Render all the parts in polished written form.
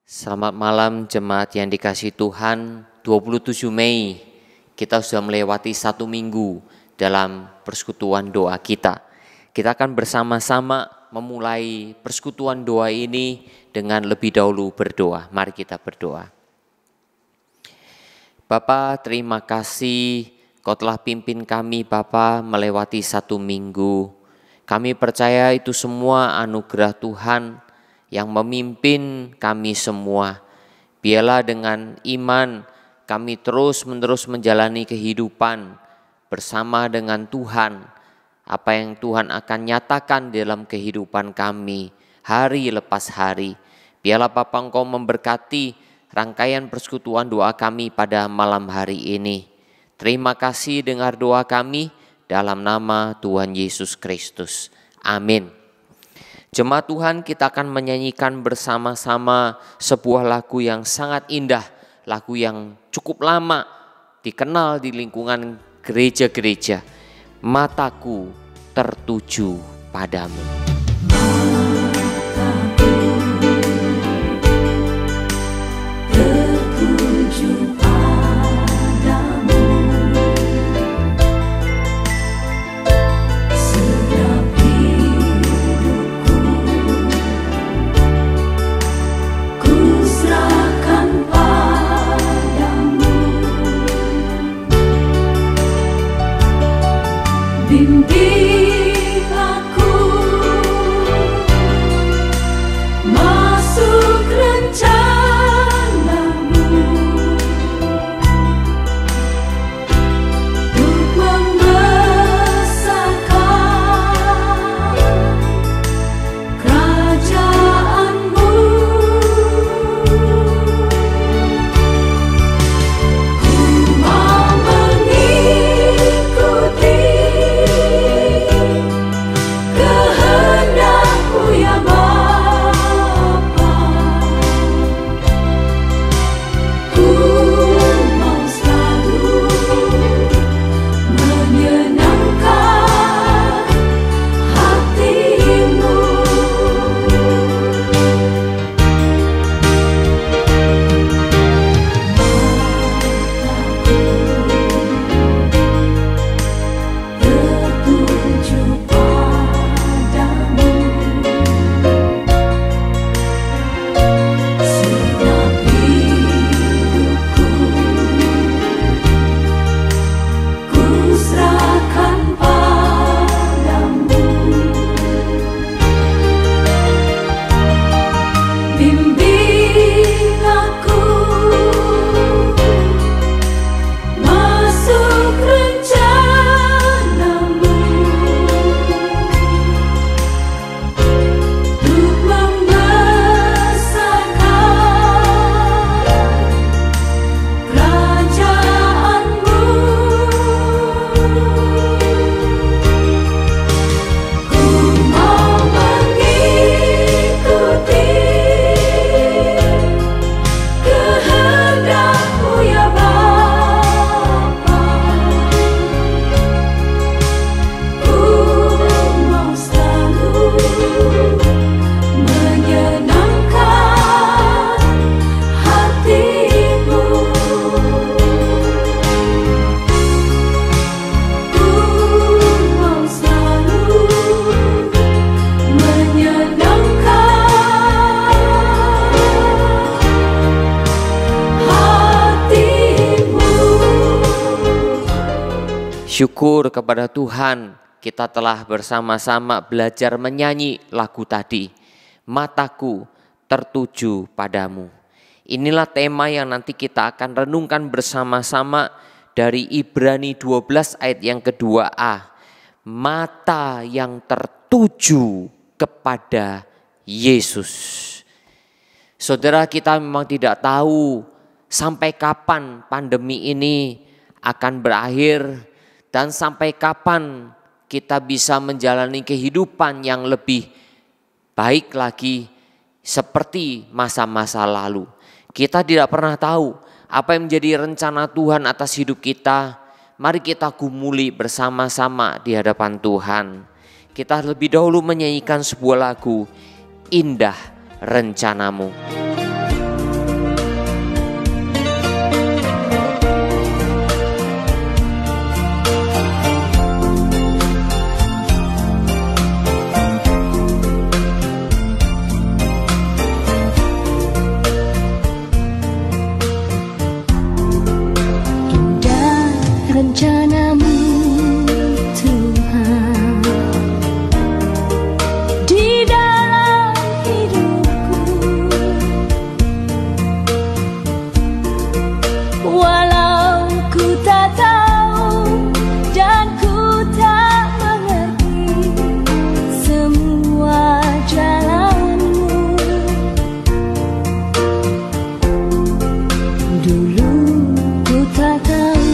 Selamat malam jemaat yang dikasihi Tuhan. 27 Mei kita sudah melewati 1 minggu dalam persekutuan doa kita. Kita akan bersama-sama memulai persekutuan doa ini dengan lebih dahulu berdoa. Mari kita berdoa. Bapa, terima kasih Kau telah pimpin kami Bapa melewati 1 minggu. Kami percaya itu semua anugerah Tuhan yang memimpin kami semua. Biarlah dengan iman kami terus-menerus menjalani kehidupan bersama dengan Tuhan. Apa yang Tuhan akan nyatakan dalam kehidupan kami hari lepas hari. Biarlah Bapa Engkau memberkati rangkaian persekutuan doa kami pada malam hari ini. Terima kasih dengar doa kami dalam nama Tuhan Yesus Kristus. Amin. Jemaat Tuhan, kita akan menyanyikan bersama-sama sebuah lagu yang sangat indah, lagu yang cukup lama dikenal di lingkungan gereja-gereja. Mataku tertuju padamu. Bimbing aku Syukur kepada Tuhan, kita telah bersama-sama belajar menyanyi lagu tadi, Mataku tertuju padamu. Inilah tema yang nanti kita akan renungkan bersama-sama dari Ibrani 12 ayat yang kedua A. Mata yang tertuju kepada Yesus. Saudara, kita memang tidak tahu sampai kapan pandemi ini akan berakhir dan sampai kapan kita bisa menjalani kehidupan yang lebih baik lagi seperti masa-masa lalu. Kita tidak pernah tahu apa yang menjadi rencana Tuhan atas hidup kita. Mari kita gumuli bersama-sama di hadapan Tuhan. Kita lebih dahulu menyanyikan sebuah lagu, Indah Rencanamu. Rencanamu Tuhan di dalam hidupku, walau ku tak tahu dan ku tak mengerti semua jalanmu. Dulu ku tak tahu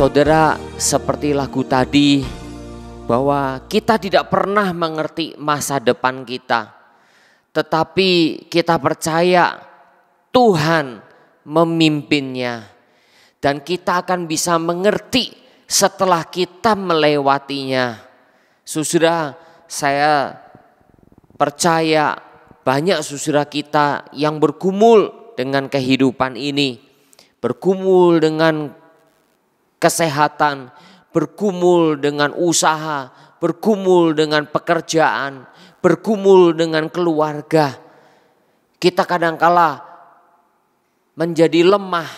Saudara, seperti lagu tadi, bahwa kita tidak pernah mengerti masa depan kita, tetapi kita percaya Tuhan memimpinnya, dan kita akan bisa mengerti setelah kita melewatinya. Saudara, saya percaya banyak saudara kita yang bergumul dengan kehidupan ini, bergumul dengan kesehatan, bergumul dengan usaha, bergumul dengan pekerjaan, bergumul dengan keluarga. Kita kadangkala menjadi lemah,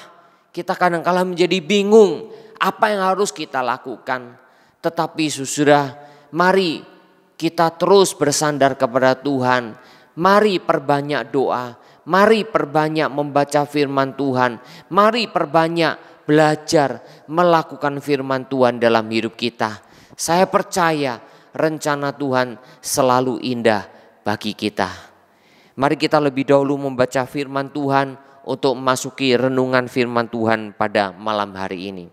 kita kadangkala menjadi bingung apa yang harus kita lakukan. Tetapi saudara, mari kita terus bersandar kepada Tuhan. Mari perbanyak doa, mari perbanyak membaca firman Tuhan, mari perbanyak belajar melakukan firman Tuhan dalam hidup kita. Saya percaya rencana Tuhan selalu indah bagi kita. Mari kita lebih dahulu membaca firman Tuhan untuk memasuki renungan firman Tuhan pada malam hari ini.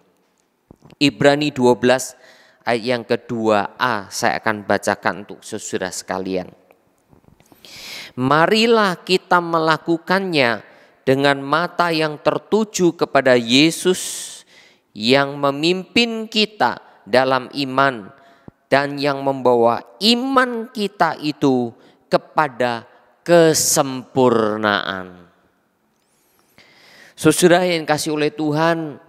Ibrani 12 ayat yang kedua-a saya akan bacakan untuk saudara sekalian. Marilah kita melakukannya dengan mata yang tertuju kepada Yesus yang memimpin kita dalam iman dan yang membawa iman kita itu kepada kesempurnaan. Saudara yang kasih oleh Tuhan,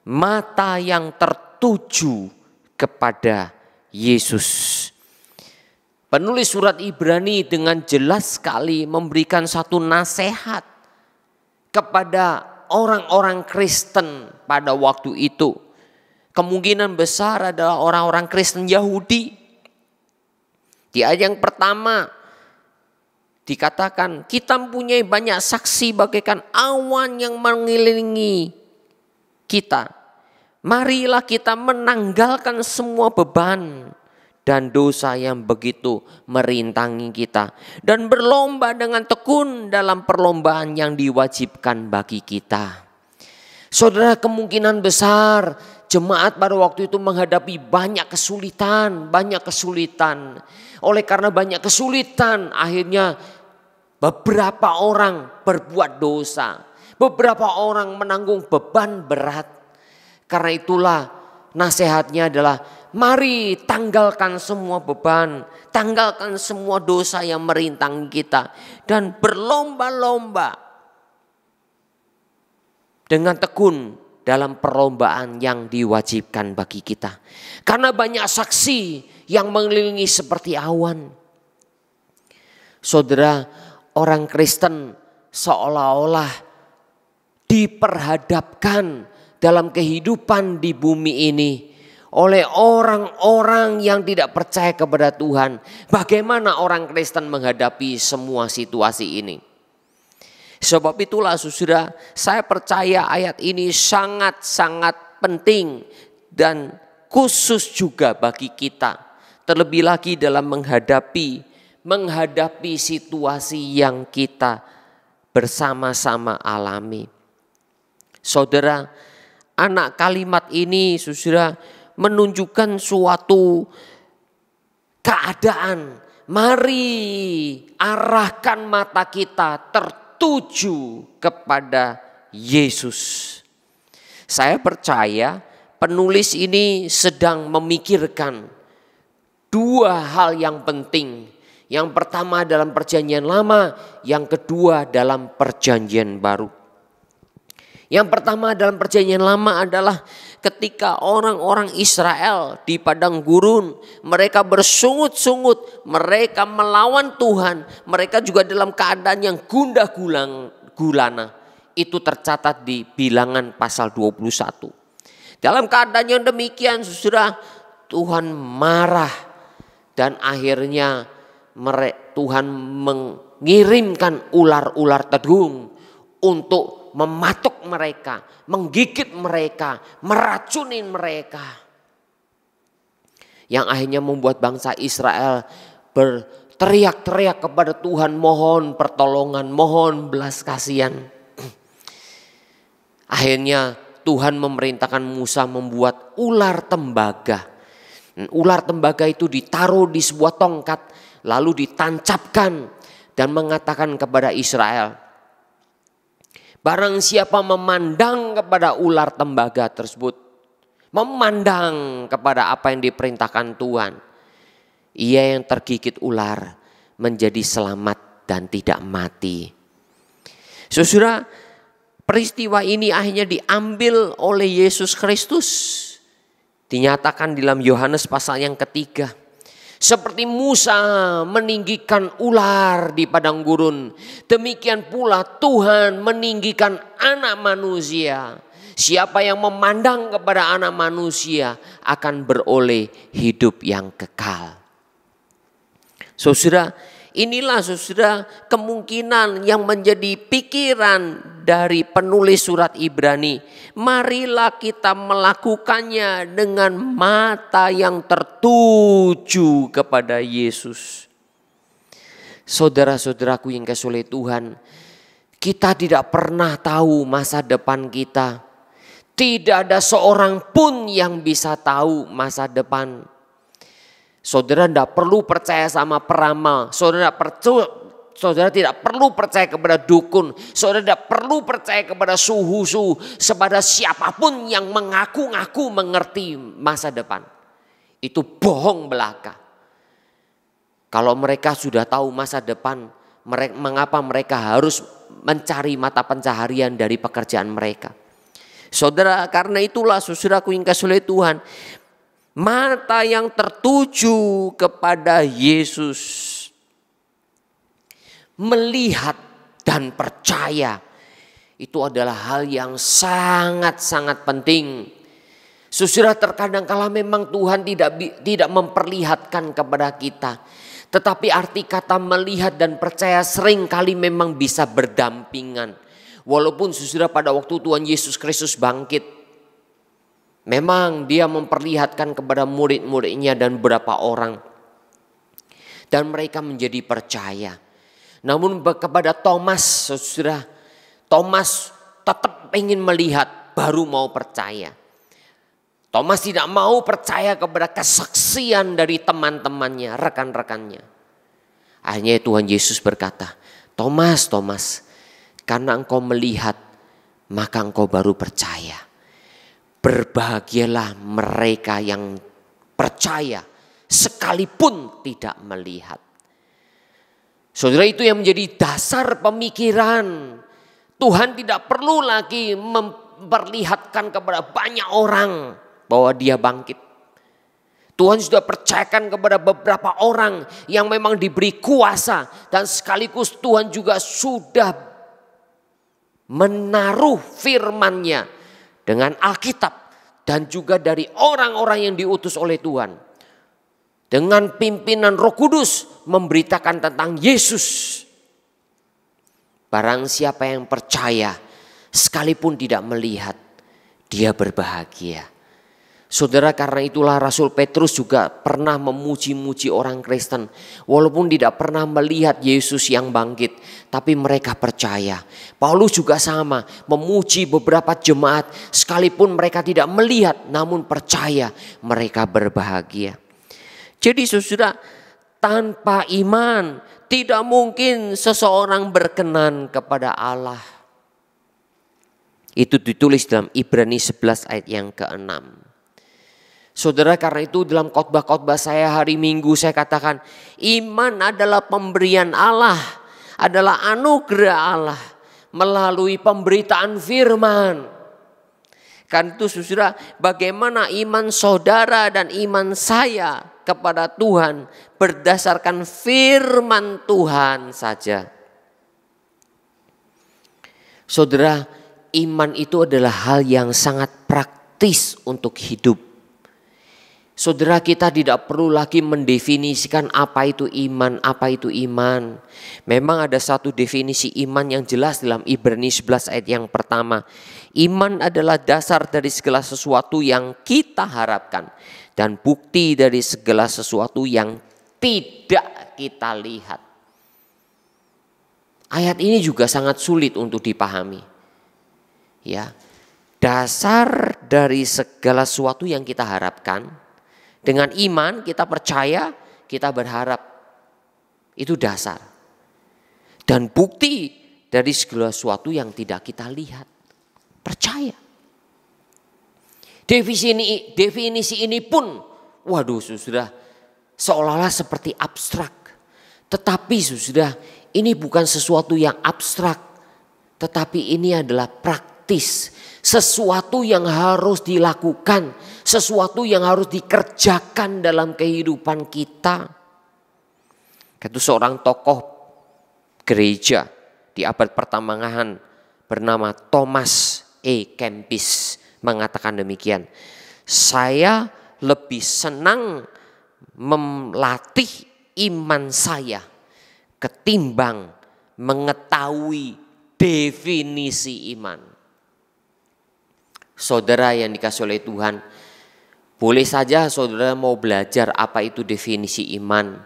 mata yang tertuju kepada Yesus. Penulis surat Ibrani dengan jelas sekali memberikan satu nasihat kepada orang-orang Kristen pada waktu itu. Kemungkinan besar adalah orang-orang Kristen Yahudi. Di ayat yang pertama dikatakan kita mempunyai banyak saksi bagaikan awan yang mengelilingi kita. Marilah kita menanggalkan semua beban dan dosa yang begitu merintangi kita. Dan berlomba dengan tekun dalam perlombaan yang diwajibkan bagi kita. Saudara, kemungkinan besar jemaat pada waktu itu menghadapi banyak kesulitan. Oleh karena banyak kesulitan, akhirnya beberapa orang berbuat dosa. Beberapa orang menanggung beban berat. Karena itulah nasihatnya adalah mari tanggalkan semua beban. Tanggalkan semua dosa yang merintangi kita. Dan berlomba-lomba dengan tekun dalam perlombaan yang diwajibkan bagi kita. Karena banyak saksi yang mengelilingi seperti awan. Saudara, orang Kristen seolah-olah diperhadapkan dalam kehidupan di bumi ini oleh orang-orang yang tidak percaya kepada Tuhan. Bagaimana orang Kristen menghadapi semua situasi ini? Sebab itulah saudara, saya percaya ayat ini sangat-sangat penting dan khusus juga bagi kita. Terlebih lagi dalam menghadapi situasi yang kita bersama-sama alami. Saudara, anak kalimat ini saudara menunjukkan suatu keadaan. Mari arahkan mata kita tertuju kepada Yesus. Saya percaya penulis ini sedang memikirkan dua hal yang penting. Yang pertama dalam perjanjian lama, yang kedua dalam perjanjian baru. Yang pertama dalam perjanjian lama adalah ketika orang-orang Israel di padang gurun, mereka bersungut-sungut, mereka melawan Tuhan, mereka juga dalam keadaan yang gundah gulana. Itu tercatat di Bilangan pasal 21. Dalam keadaan yang demikian, saudara, Tuhan marah dan akhirnya Tuhan mengirimkan ular-ular tedung untuk mematuk mereka, menggigit mereka, meracunin mereka. Yang akhirnya membuat bangsa Israel berteriak-teriak kepada Tuhan, mohon pertolongan, mohon belas kasihan. Akhirnya Tuhan memerintahkan Musa membuat ular tembaga. Ular tembaga itu ditaruh di sebuah tongkat, lalu ditancapkan dan mengatakan kepada Israel, barang siapa memandang kepada ular tembaga tersebut, memandang kepada apa yang diperintahkan Tuhan, Ia yang tergigit ular menjadi selamat dan tidak mati. Saudara, peristiwa ini akhirnya diambil oleh Yesus Kristus. Dinyatakan dalam Yohanes pasal yang ketiga. Seperti Musa meninggikan ular di padang gurun, demikian pula Tuhan meninggikan anak manusia. Siapa yang memandang kepada anak manusia akan beroleh hidup yang kekal. Saudara, inilah saudara kemungkinan yang menjadi pikiran dari penulis surat Ibrani. Marilah kita melakukannya dengan mata yang tertuju kepada Yesus. Saudara-saudaraku yang kasih oleh Tuhan, kita tidak pernah tahu masa depan kita. Tidak ada seorang pun yang bisa tahu masa depan. Saudara tidak perlu percaya sama peramal. Saudara tidak perlu percaya kepada dukun. Saudara tidak perlu percaya kepada suhu-suhu. Kepada siapapun yang mengaku-ngaku mengerti masa depan. Itu bohong belaka. Kalau mereka sudah tahu masa depan, mengapa mereka harus mencari mata pencaharian dari pekerjaan mereka? Saudara, karena itulah saudaraku yang kasih oleh Tuhan, mata yang tertuju kepada Yesus, melihat dan percaya, itu adalah hal yang sangat-sangat penting. Saudara, terkadang kala memang Tuhan tidak memperlihatkan kepada kita, tetapi arti kata melihat dan percaya sering kali memang bisa berdampingan. Walaupun saudara pada waktu Tuhan Yesus Kristus bangkit, memang dia memperlihatkan kepada murid-muridnya dan beberapa orang. Dan mereka menjadi percaya. Namun kepada Thomas, saudara, Thomas tetap ingin melihat baru mau percaya. Thomas tidak mau percaya kepada kesaksian dari teman-temannya, rekan-rekannya. Akhirnya Tuhan Yesus berkata, Thomas, karena engkau melihat, maka engkau baru percaya. Berbahagialah mereka yang percaya sekalipun tidak melihat. Saudara, itu yang menjadi dasar pemikiran. Tuhan tidak perlu lagi memperlihatkan kepada banyak orang bahwa dia bangkit. Tuhan sudah percayakan kepada beberapa orang yang memang diberi kuasa. Dan sekaligus Tuhan juga sudah menaruh firman-Nya dengan Alkitab dan juga dari orang-orang yang diutus oleh Tuhan. Dengan pimpinan Roh Kudus memberitakan tentang Yesus. Barang siapa yang percaya sekalipun tidak melihat, dia berbahagia. Saudara, karena itulah Rasul Petrus juga pernah memuji-muji orang Kristen. Walaupun tidak pernah melihat Yesus yang bangkit, tapi mereka percaya. Paulus juga sama, memuji beberapa jemaat. Sekalipun mereka tidak melihat, namun percaya, mereka berbahagia. Jadi saudara, tanpa iman tidak mungkin seseorang berkenan kepada Allah. Itu ditulis dalam Ibrani 11 ayat yang ke-6. Saudara, karena itu dalam khotbah-khotbah saya hari Minggu saya katakan, iman adalah pemberian Allah, adalah anugerah Allah melalui pemberitaan firman. Karena itu saudara, bagaimana iman saudara dan iman saya kepada Tuhan berdasarkan firman Tuhan saja. Saudara, iman itu adalah hal yang sangat praktis untuk hidup. Saudara, kita tidak perlu lagi mendefinisikan apa itu iman, apa itu iman. Memang ada satu definisi iman yang jelas dalam Ibrani 11 ayat yang pertama. Iman adalah dasar dari segala sesuatu yang kita harapkan dan bukti dari segala sesuatu yang tidak kita lihat. Ayat ini juga sangat sulit untuk dipahami. Ya, dasar dari segala sesuatu yang kita harapkan. Dengan iman kita percaya, kita berharap. Itu dasar. Dan bukti dari segala sesuatu yang tidak kita lihat. Percaya. Definisi ini pun, waduh saudara, seolah-olah seperti abstrak. Tetapi sudah, ini bukan sesuatu yang abstrak, tetapi ini adalah praktis. Sesuatu yang harus dilakukan, sesuatu yang harus dikerjakan dalam kehidupan kita. Itu seorang tokoh gereja di abad pertengahan bernama Thomas A. Kempis mengatakan demikian. Saya lebih senang melatih iman saya ketimbang mengetahui definisi iman. Saudara yang dikasihi oleh Tuhan, boleh saja saudara mau belajar apa itu definisi iman.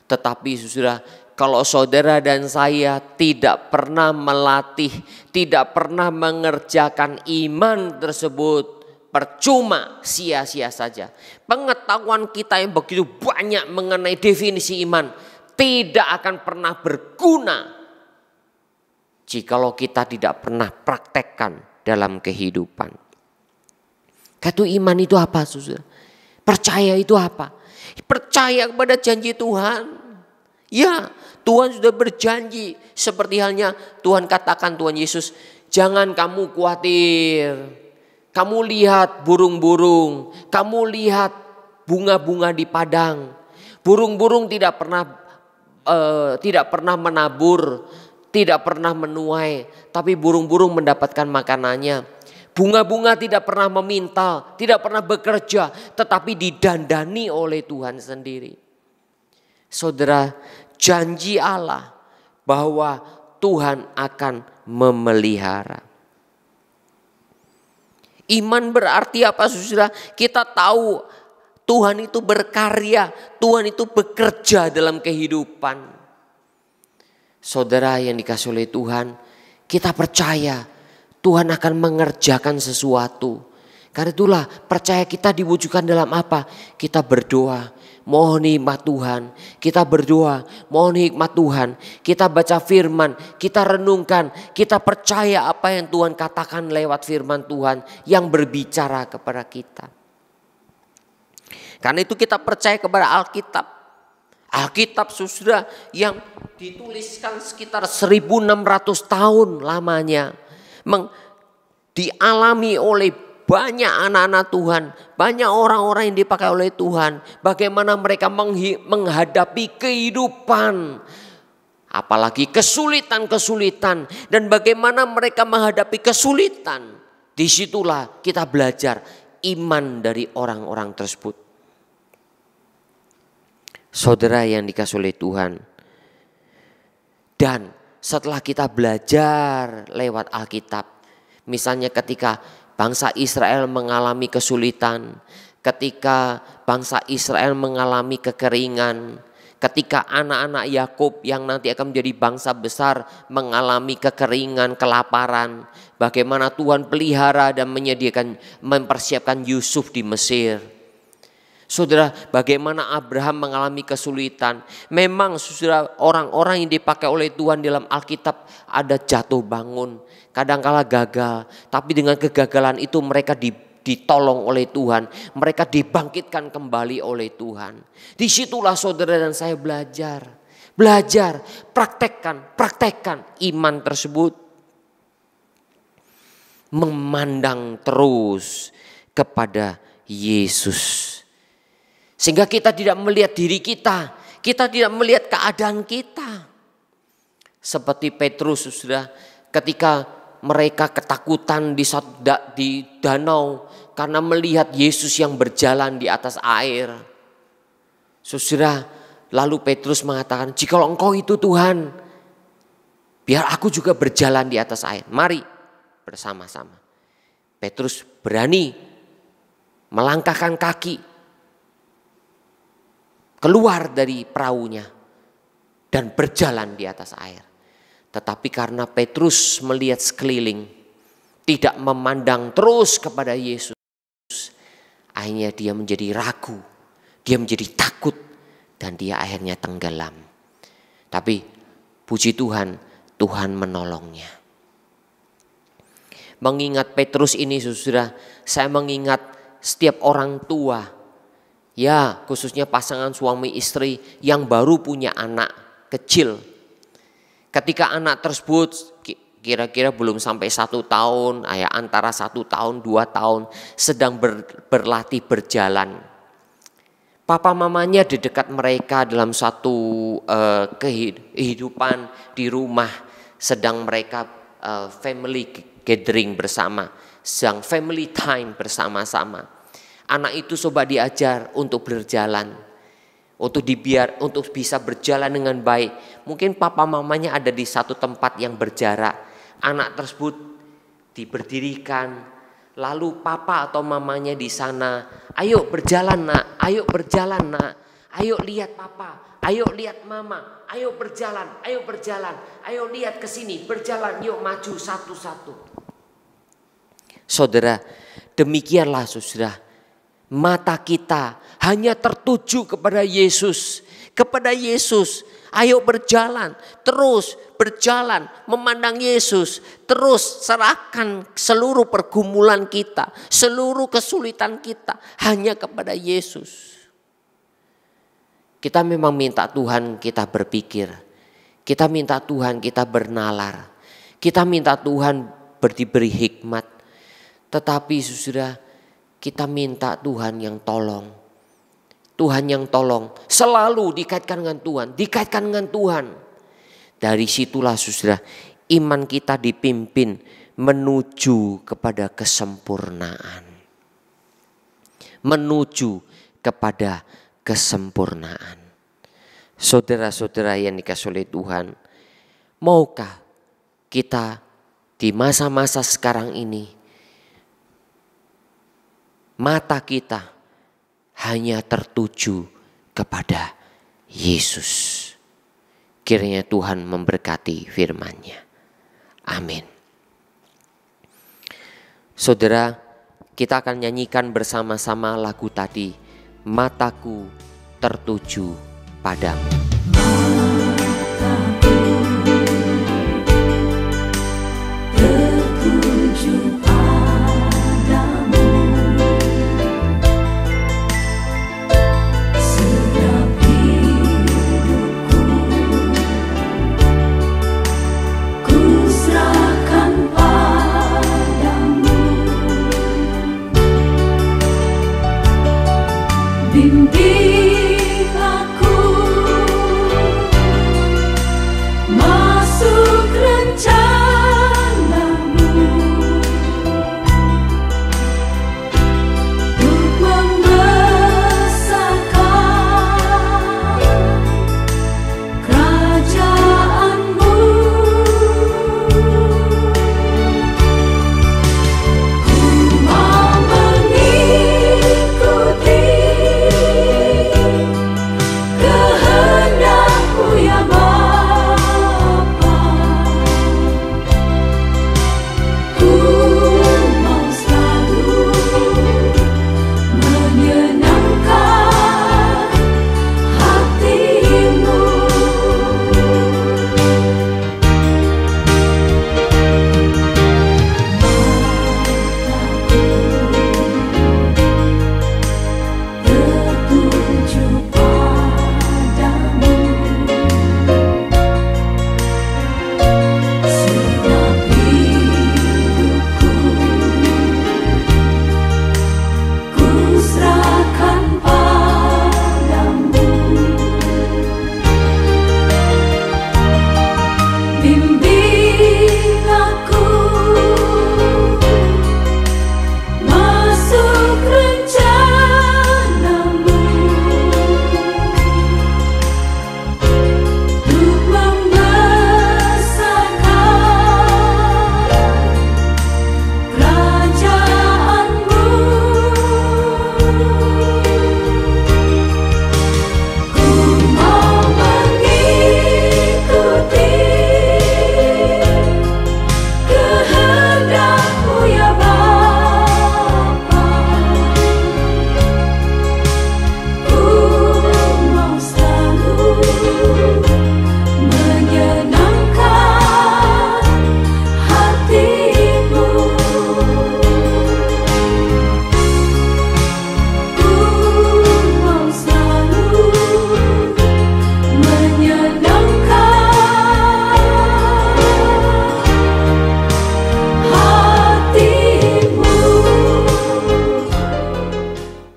Tetapi saudara, kalau saudara dan saya tidak pernah melatih, tidak pernah mengerjakan iman tersebut, percuma, sia-sia saja. Pengetahuan kita yang begitu banyak mengenai definisi iman tidak akan pernah berguna jikalau kita tidak pernah praktekkan dalam kehidupan. Kata iman itu apa, saudara? Percaya itu apa? Percaya kepada janji Tuhan. Ya, Tuhan sudah berjanji. Seperti halnya Tuhan katakan, Tuhan Yesus, jangan kamu khawatir. Kamu lihat burung-burung, kamu lihat bunga-bunga di padang. Burung-burung tidak pernah menabur, tidak pernah menuai, tapi burung-burung mendapatkan makanannya. Bunga-bunga tidak pernah meminta, tidak pernah bekerja, tetapi didandani oleh Tuhan sendiri. Saudara, janji Allah bahwa Tuhan akan memelihara. Iman berarti apa, saudara? Kita tahu Tuhan itu berkarya, Tuhan itu bekerja dalam kehidupan. Saudara yang dikasihi oleh Tuhan, kita percaya Tuhan akan mengerjakan sesuatu. Karena itulah percaya kita diwujudkan dalam apa? Kita berdoa, mohon hikmat Tuhan. Kita berdoa, mohon hikmat Tuhan. Kita baca firman, kita renungkan. Kita percaya apa yang Tuhan katakan lewat firman Tuhan yang berbicara kepada kita. Karena itu kita percaya kepada Alkitab. Alkitab saudara yang dituliskan sekitar 1600 tahun lamanya. Dialami oleh banyak anak-anak Tuhan, banyak orang-orang yang dipakai oleh Tuhan. Bagaimana mereka menghadapi kehidupan, apalagi kesulitan-kesulitan, dan bagaimana mereka menghadapi kesulitan. Disitulah kita belajar iman dari orang-orang tersebut. Saudara yang dikasihi oleh Tuhan, dan setelah kita belajar lewat Alkitab, misalnya ketika bangsa Israel mengalami kesulitan, ketika bangsa Israel mengalami kekeringan, ketika anak-anak Yakub yang nanti akan menjadi bangsa besar mengalami kekeringan, kelaparan, bagaimana Tuhan pelihara dan mempersiapkan Yusuf di Mesir. Saudara, bagaimana Abraham mengalami kesulitan. Memang saudara, orang-orang yang dipakai oleh Tuhan dalam Alkitab ada jatuh bangun, kadangkala gagal, tapi dengan kegagalan itu mereka ditolong oleh Tuhan, mereka dibangkitkan kembali oleh Tuhan. Disitulah saudara dan saya belajar, praktekkan iman tersebut. Memandang terus kepada Yesus. Sehingga kita tidak melihat diri kita tidak melihat keadaan kita. Seperti Petrus sudah ketika mereka ketakutan di danau karena melihat Yesus yang berjalan di atas air. Saudara, lalu Petrus mengatakan, "Jikalau Engkau itu Tuhan, biar aku juga berjalan di atas air. Mari bersama-sama." Petrus berani melangkahkan kaki keluar dari perahunya dan berjalan di atas air. Tetapi karena Petrus melihat sekeliling, tidak memandang terus kepada Yesus, akhirnya dia menjadi ragu, dia menjadi takut, dan dia akhirnya tenggelam. Tapi puji Tuhan, Tuhan menolongnya. Mengingat Petrus ini saudara, saya mengingat setiap orang tua Ya, khususnya pasangan suami istri yang baru punya anak kecil. Ketika anak tersebut kira-kira belum sampai 1 tahun, antara 1 tahun, 2 tahun, sedang berlatih berjalan. Papa mamanya di dekat mereka dalam satu kehidupan di rumah, sedang mereka family gathering bersama, sedang family time bersama-sama. Anak itu coba diajar untuk berjalan, untuk bisa berjalan dengan baik. Mungkin papa mamanya ada di satu tempat yang berjarak. Anak tersebut diberdirikan, lalu papa atau mamanya di sana, ayo berjalan nak, ayo berjalan nak, ayo lihat papa, ayo lihat mama, ayo berjalan, ayo lihat ke sini, berjalan, yuk maju satu-satu. Saudara, demikianlah saudara. Mata kita hanya tertuju kepada Yesus. Kepada Yesus. Ayo berjalan. Terus berjalan memandang Yesus. Terus serahkan seluruh pergumulan kita. Seluruh kesulitan kita hanya kepada Yesus. Kita memang minta Tuhan kita berpikir. Kita minta Tuhan kita bernalar. Kita minta Tuhan diberi hikmat. Tetapi saudara, kita minta Tuhan yang tolong. Tuhan yang tolong. Selalu dikaitkan dengan Tuhan. Dikaitkan dengan Tuhan. Dari situlah saudara, iman kita dipimpin menuju kepada kesempurnaan. Menuju kepada kesempurnaan. Saudara-saudara yang dikasihi oleh Tuhan. Maukah kita di masa-masa sekarang ini, mata kita hanya tertuju kepada Yesus. Kiranya Tuhan memberkati firman-Nya. Amin. Saudara, kita akan nyanyikan bersama-sama lagu tadi, Mataku Tertuju Padamu. Bimbing aku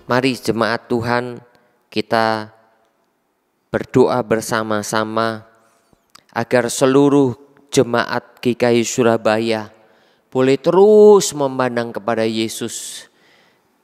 Mari jemaat Tuhan, kita berdoa bersama-sama agar seluruh jemaat GKI Surabaya boleh terus memandang kepada Yesus,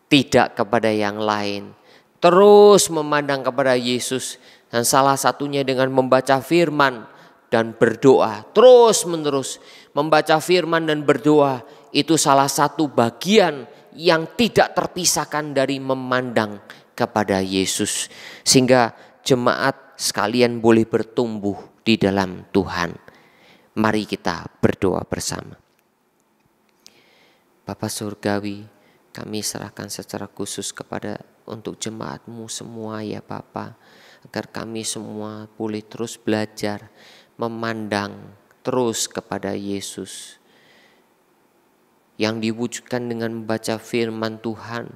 tidak kepada yang lain. Terus memandang kepada Yesus, dan salah satunya dengan membaca firman dan berdoa. Terus menerus membaca firman dan berdoa, itu salah satu bagian yang tidak terpisahkan dari memandang kepada Yesus. Sehingga jemaat sekalian boleh bertumbuh di dalam Tuhan. Mari kita berdoa bersama. Bapa Surgawi, kami serahkan secara khusus kepada untuk jemaat-Mu semua ya Bapa, agar kami semua boleh terus belajar memandang terus kepada Yesus, yang diwujudkan dengan membaca firman Tuhan,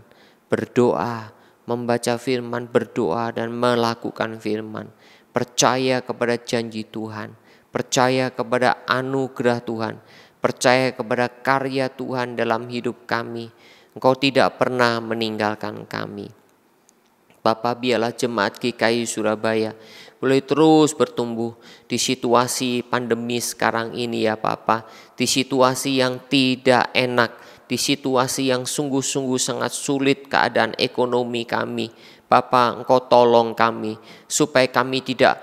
berdoa, membaca firman, berdoa dan melakukan firman. Percaya kepada janji Tuhan, percaya kepada anugerah Tuhan, percaya kepada karya Tuhan dalam hidup kami. Engkau tidak pernah meninggalkan kami. Bapa, biarlah jemaat GKI Surabaya boleh terus bertumbuh di situasi pandemi sekarang ini ya Bapa, di situasi yang tidak enak, di situasi yang sungguh-sungguh sangat sulit keadaan ekonomi kami. Bapa, Engkau tolong kami supaya kami tidak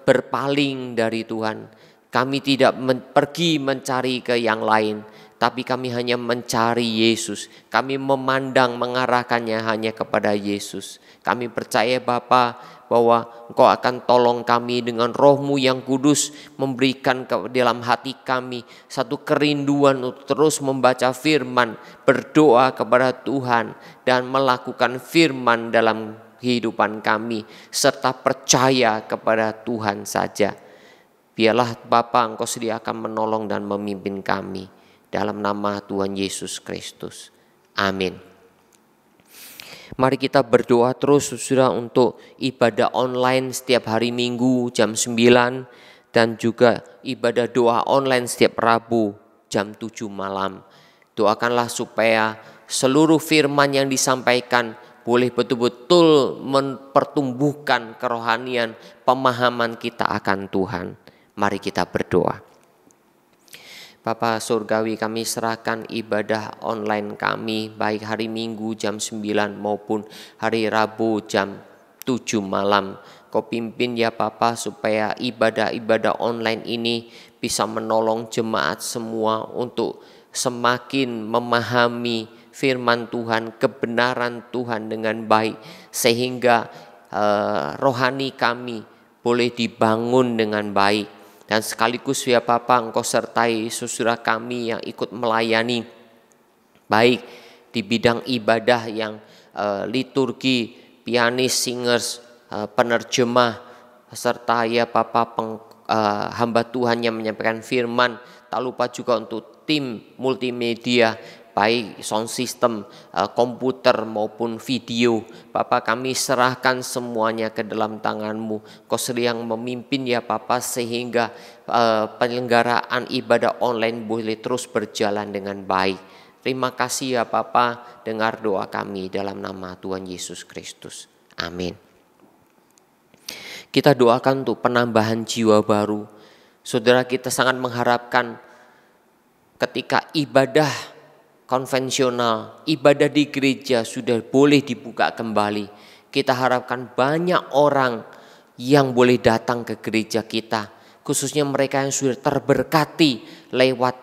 berpaling dari Tuhan. Kami tidak pergi mencari ke yang lain, tapi kami hanya mencari Yesus. Kami memandang, mengarahkannya hanya kepada Yesus. Kami percaya Bapa bahwa Engkau akan tolong kami dengan Roh-Mu yang kudus, memberikan ke dalam hati kami satu kerinduan untuk terus membaca firman, berdoa kepada Tuhan, dan melakukan firman dalam kehidupan kami, serta percaya kepada Tuhan saja. Biarlah Bapa, Engkau sediakan menolong dan memimpin kami. Dalam nama Tuhan Yesus Kristus. Amin. Mari kita berdoa terus saudara untuk ibadah online setiap hari Minggu jam 9. Dan juga ibadah doa online setiap Rabu jam 7 malam. Doakanlah supaya seluruh firman yang disampaikan boleh betul-betul mempertumbuhkan kerohanian, pemahaman kita akan Tuhan. Mari kita berdoa. Bapa Surgawi, kami serahkan ibadah online kami baik hari Minggu jam 9 maupun hari Rabu jam 7 malam. Kau pimpin ya Bapa supaya ibadah-ibadah online ini bisa menolong jemaat semua untuk semakin memahami firman Tuhan, kebenaran Tuhan dengan baik, sehingga rohani kami boleh dibangun dengan baik. Dan sekaligus ya Bapa, Engkau sertai saudara kami yang ikut melayani, baik di bidang ibadah yang liturgi, pianis, singers, penerjemah, serta ya Bapa hamba Tuhan yang menyampaikan firman. Tak lupa juga untuk tim multimedia, baik sound system, komputer maupun video. Bapa, kami serahkan semuanya ke dalam tangan-Mu. Kau yang memimpin ya Bapa, sehingga penyelenggaraan ibadah online boleh terus berjalan dengan baik. Terima kasih ya Bapa, dengar doa kami dalam nama Tuhan Yesus Kristus. Amin. Kita doakan untuk penambahan jiwa baru. Saudara, kita sangat mengharapkan ketika ibadah konvensional, ibadah di gereja sudah boleh dibuka kembali. Kita harapkan banyak orang yang boleh datang ke gereja kita, khususnya mereka yang sudah terberkati lewat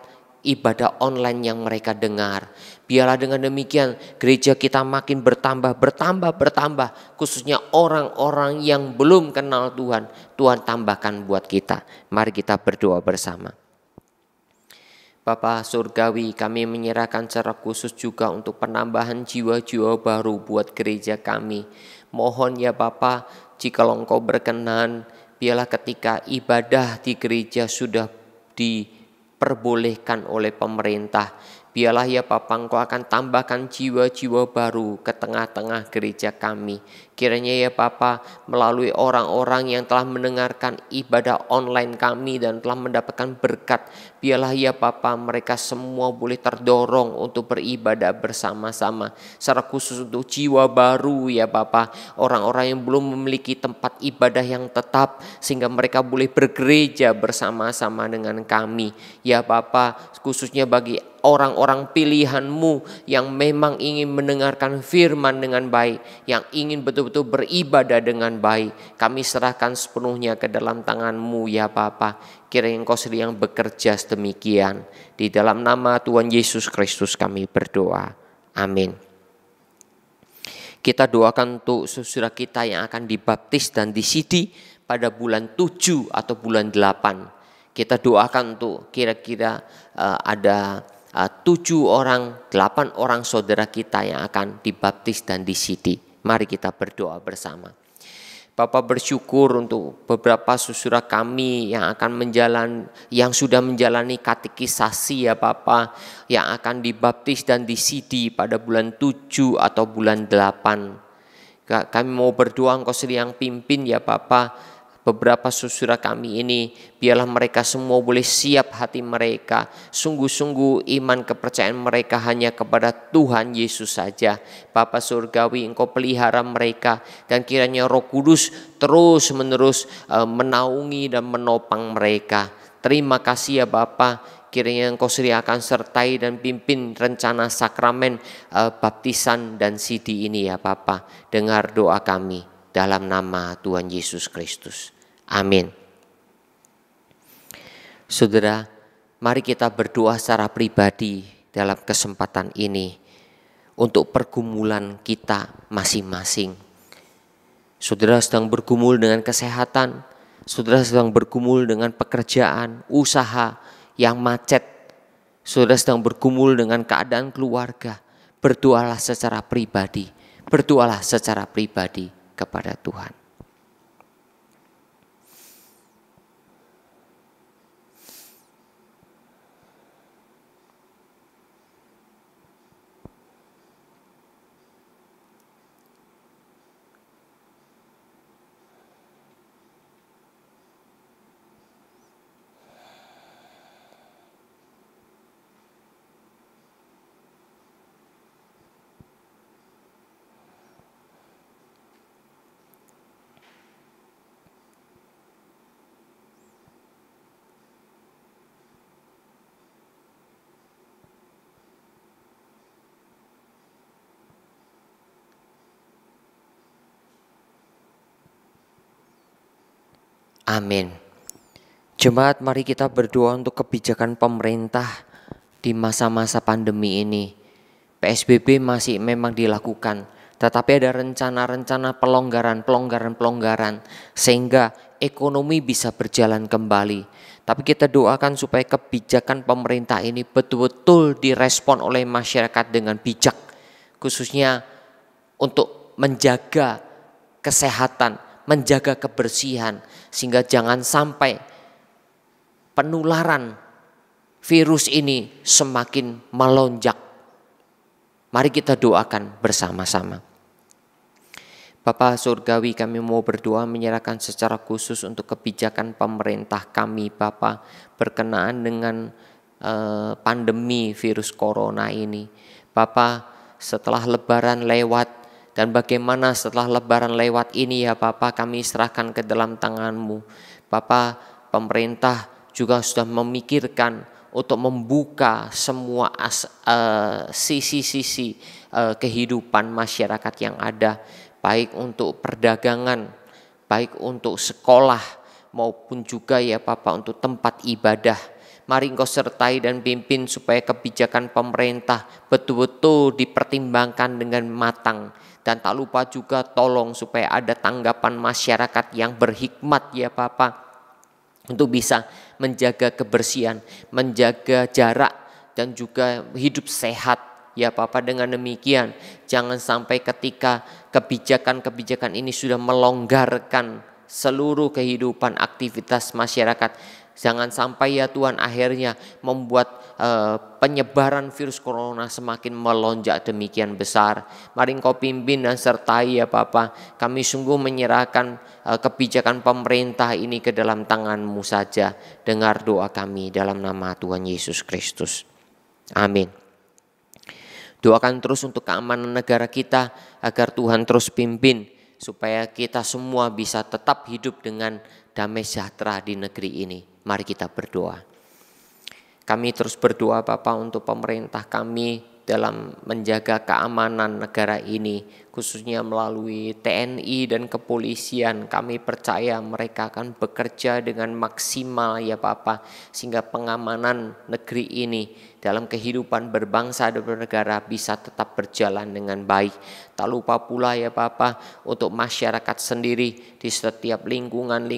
ibadah online yang mereka dengar. Biarlah dengan demikian gereja kita makin bertambah, khususnya orang-orang yang belum kenal Tuhan. Tuhan tambahkan buat kita. Mari kita berdoa bersama. Bapa Surgawi, kami menyerahkan secara khusus juga untuk penambahan jiwa-jiwa baru buat gereja kami. Mohon ya Bapa, jikalau Engkau berkenan, biarlah ketika ibadah di gereja sudah diperbolehkan oleh pemerintah, Biarlah ya Bapa, Engkau akan tambahkan jiwa-jiwa baru ke tengah-tengah gereja kami. Kiranya ya Bapa, melalui orang-orang yang telah mendengarkan ibadah online kami dan telah mendapatkan berkat, biarlah ya Bapa, mereka semua boleh terdorong untuk beribadah bersama-sama. Secara khusus untuk jiwa baru ya Bapa, orang-orang yang belum memiliki tempat ibadah yang tetap, sehingga mereka boleh bergereja bersama-sama dengan kami. Ya Bapa, khususnya bagi orang-orang pilihan-Mu yang memang ingin mendengarkan firman dengan baik, yang ingin betul-betul beribadah dengan baik, kami serahkan sepenuhnya ke dalam tangan-Mu ya Bapa. Kiranya Engkau sedang bekerja sedemikian. Di dalam nama Tuhan Yesus Kristus kami berdoa. Amin. Kita doakan untuk saudara kita yang akan dibaptis dan disidi pada bulan 7 atau bulan 8. Kita doakan untuk kira-kira ada 7 orang, 8 orang saudara kita yang akan dibaptis dan disidi. Mari kita berdoa bersama. Bapak bersyukur untuk beberapa saudara kami yang sudah menjalani katekisasi ya Bapak, yang akan dibaptis dan disidi pada bulan 7 atau bulan 8. Kami mau berdoa Engkau sedang pimpin ya Bapak. Beberapa saudara kami ini, biarlah mereka semua boleh siap hati mereka, sungguh-sungguh iman kepercayaan mereka hanya kepada Tuhan Yesus saja. Bapa Surgawi, Engkau pelihara mereka, dan kiranya Roh Kudus terus menerus menaungi dan menopang mereka. Terima kasih ya Bapa, kiranya Engkau sedia akan sertai dan pimpin rencana sakramen baptisan dan sidi ini ya Bapa. Dengar doa kami dalam nama Tuhan Yesus Kristus. Amin. Saudara, mari kita berdoa secara pribadi dalam kesempatan ini untuk pergumulan kita masing-masing. Saudara sedang bergumul dengan kesehatan, saudara sedang bergumul dengan pekerjaan, usaha yang macet, saudara sedang bergumul dengan keadaan keluarga. Berdoalah secara pribadi, kepada Tuhan. Amin. Jemaat, mari kita berdoa untuk kebijakan pemerintah di masa-masa pandemi ini. PSBB masih memang dilakukan, tetapi ada rencana-rencana pelonggaran sehingga ekonomi bisa berjalan kembali. Tapi kita doakan supaya kebijakan pemerintah ini betul-betul direspon oleh masyarakat dengan bijak, khususnya untuk menjaga kesehatan, menjaga kebersihan, sehingga jangan sampai penularan virus ini semakin melonjak. Mari kita doakan bersama-sama. Bapa Surgawi, kami mau berdoa menyerahkan secara khusus untuk kebijakan pemerintah kami Bapa berkenaan dengan pandemi virus corona ini. Bapa, setelah lebaran lewat, dan bagaimana setelah lebaran lewat ini ya Bapa, kami serahkan ke dalam tangan-Mu. Bapa, pemerintah juga sudah memikirkan untuk membuka semua sisi-sisi kehidupan masyarakat yang ada, baik untuk perdagangan, baik untuk sekolah, maupun juga ya Bapa untuk tempat ibadah. Mari Engkau sertai dan pimpin supaya kebijakan pemerintah betul-betul dipertimbangkan dengan matang. Dan tak lupa juga tolong supaya ada tanggapan masyarakat yang berhikmat ya Bapa, untuk bisa menjaga kebersihan, menjaga jarak, dan juga hidup sehat ya Bapa. Dengan demikian jangan sampai ketika kebijakan-kebijakan ini sudah melonggarkan seluruh kehidupan aktivitas masyarakat. Jangan sampai ya Tuhan akhirnya membuat penyebaran virus corona semakin melonjak demikian besar. Mari Engkau pimpin dan sertai ya Bapa. Kami sungguh menyerahkan kebijakan pemerintah ini ke dalam tangan-Mu saja. Dengar doa kami dalam nama Tuhan Yesus Kristus. Amin. Doakan terus untuk keamanan negara kita agar Tuhan terus pimpin supaya kita semua bisa tetap hidup dengan damai sejahtera di negeri ini. Mari kita berdoa. Kami terus berdoa Bapa untuk pemerintah kami dalam menjaga keamanan negara ini, khususnya melalui TNI dan kepolisian. Kami percaya mereka akan bekerja dengan maksimal ya Bapa, sehingga pengamanan negeri ini dalam kehidupan berbangsa dan bernegara bisa tetap berjalan dengan baik. Tak lupa pula ya Bapa untuk masyarakat sendiri di setiap lingkungan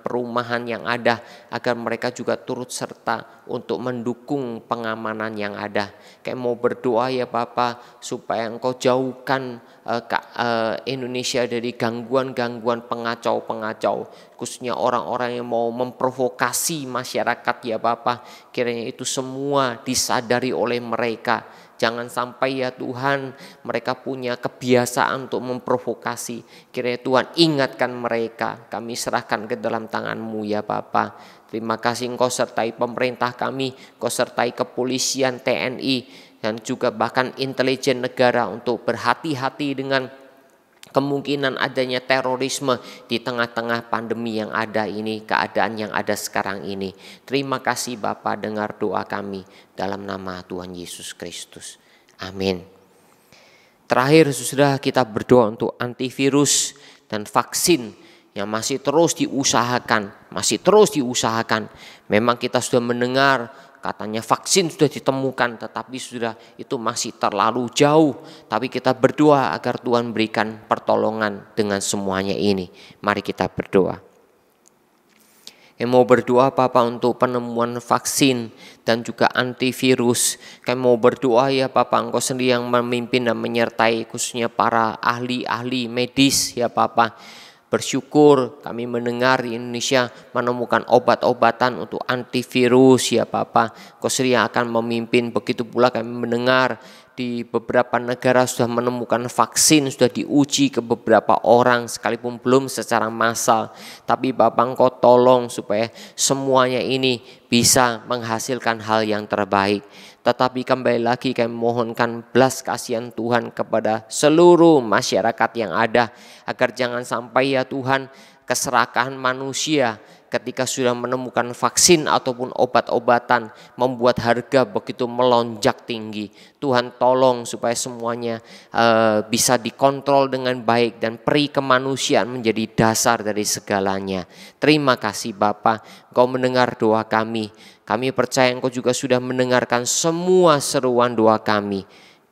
perumahan yang ada, agar mereka juga turut serta untuk mendukung pengamanan yang ada. Kayak mau berdoa ya Bapa supaya Engkau jauhkan Indonesia dari gangguan-gangguan pengacau-pengacau, khususnya orang-orang yang mau memprovokasi masyarakat ya Bapa. Kiranya itu semua disadari oleh mereka. Jangan sampai ya Tuhan mereka punya kebiasaan untuk memprovokasi. Kiranya Tuhan ingatkan mereka. Kami serahkan ke dalam tangan-Mu ya Bapa. Terima kasih Engkau sertai pemerintah kami, Engkau sertai kepolisian, TNI, dan juga bahkan intelijen negara untuk berhati-hati dengan kemungkinan adanya terorisme di tengah-tengah pandemi yang ada ini, keadaan yang ada sekarang ini. Terima kasih Bapa, dengar doa kami dalam nama Tuhan Yesus Kristus. Amin. Terakhir sudah kita berdoa untuk antivirus dan vaksin yang masih terus diusahakan. Memang kita sudah mendengar katanya vaksin sudah ditemukan, tetapi sudah itu masih terlalu jauh. Tapi kita berdoa agar Tuhan berikan pertolongan dengan semuanya ini. Mari kita berdoa. Kami mau berdoa Bapak untuk penemuan vaksin dan juga antivirus. Kami mau berdoa ya Bapak, Engkau sendiri yang memimpin dan menyertai khususnya para ahli-ahli medis ya Bapak. Bersyukur kami mendengar di Indonesia menemukan obat-obatan untuk antivirus ya Bapak. Engkau sendiri yang akan memimpin. Begitu pula kami mendengar di beberapa negara sudah menemukan vaksin, sudah diuji ke beberapa orang sekalipun belum secara massal. Tapi Bapak Engkau tolong supaya semuanya ini bisa menghasilkan hal yang terbaik. Tetapi kembali lagi kami mohonkan belas kasihan Tuhan kepada seluruh masyarakat yang ada, agar jangan sampai ya Tuhan keserakahan manusia ketika sudah menemukan vaksin ataupun obat-obatan membuat harga begitu melonjak tinggi. Tuhan tolong supaya semuanya bisa dikontrol dengan baik dan peri kemanusiaan menjadi dasar dari segalanya. Terima kasih Bapa, Engkau mendengar doa kami. Kami percaya Engkau juga sudah mendengarkan semua seruan doa kami.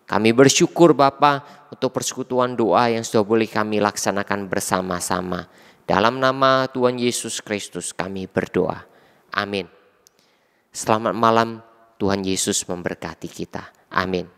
Kami bersyukur Bapa untuk persekutuan doa yang sudah boleh kami laksanakan bersama-sama. Dalam nama Tuhan Yesus Kristus kami berdoa. Amin. Selamat malam, Tuhan Yesus memberkati kita. Amin.